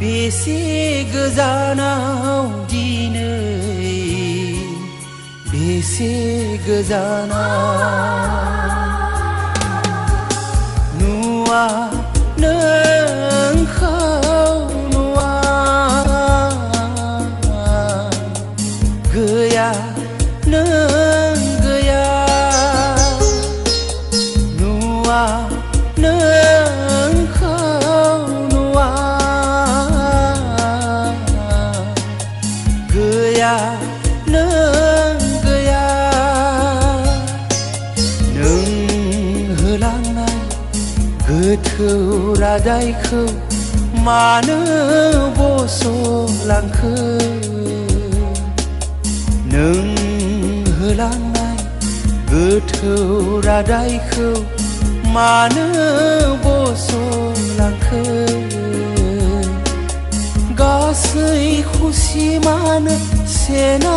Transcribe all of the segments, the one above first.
बेसे गोजानाव दिनै बेसे गोजानाव नुवा नोंखौ नुवा गैया नों गैया नुवा नोंखौ नुवा गैया नों गैया नों होलांनाय गोथौ रादायखौ मानो बस'लांखो नों होलांनाय गोथौ रादायखौ मानो बस'लांखो गासै खुसिमानो सेना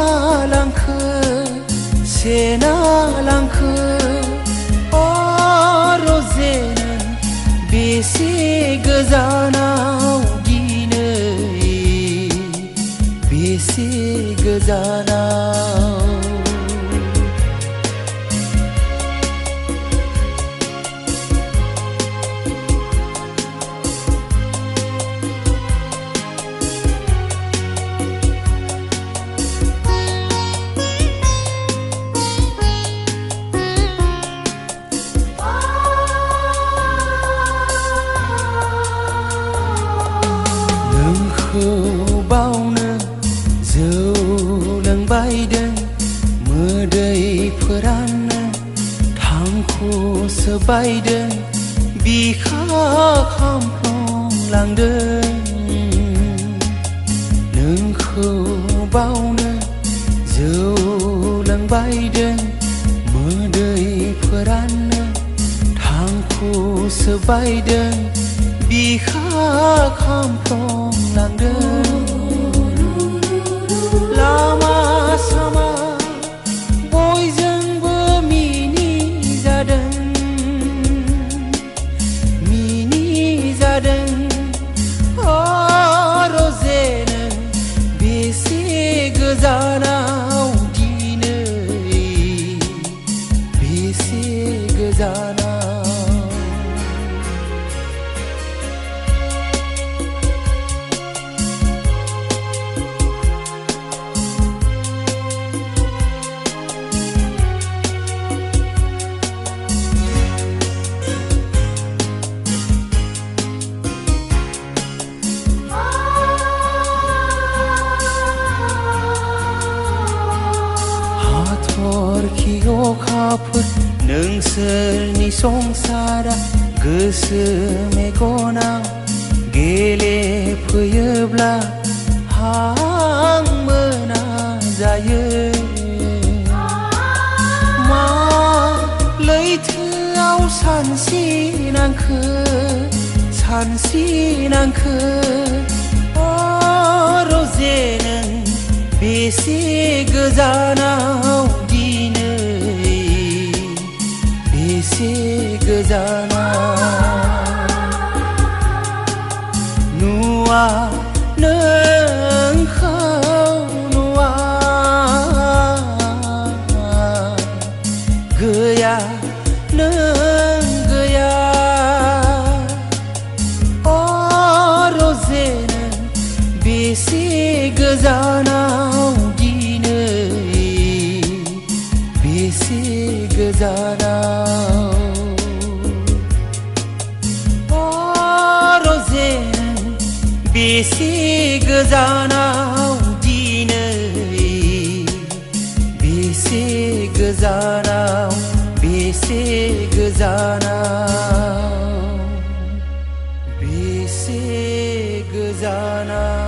लांखो रजे नों बेसे गोजानाव दिनै बेसे गोजानाव बावनो जौ लोंबायदों मोदैफोरानो थांखु सोबायदों बिखा खामफ्लंलांदों नोंखौ बावनो जौ लोंबायदों मोदैफोरानो थांखु सोबायदों बिखा खामफ्लंलांदों लामा सामा बयजोंबो मिनिजादों रजे नों बेसे गोजानाव दिनै बेसे गोजानाव हाथरखि अखाफोर नोंसोरनि संसारा गोसो मेगनाव गेलेफैयोब्ला हां मोना जायो मा लैथोआव सानस्रिनांखो रजे नों बेसे गोजानाव दिनै बेसे गोजानाव नुवा नोंखौ नुवा गैया नों गैया रजे नों बेसे गोजानाव दिनै बेसे गोजानाव रजे नों बेसे गोजानाव दिनै बेसे गोजानाव बेसे गोजानाव बेसे गोजानाव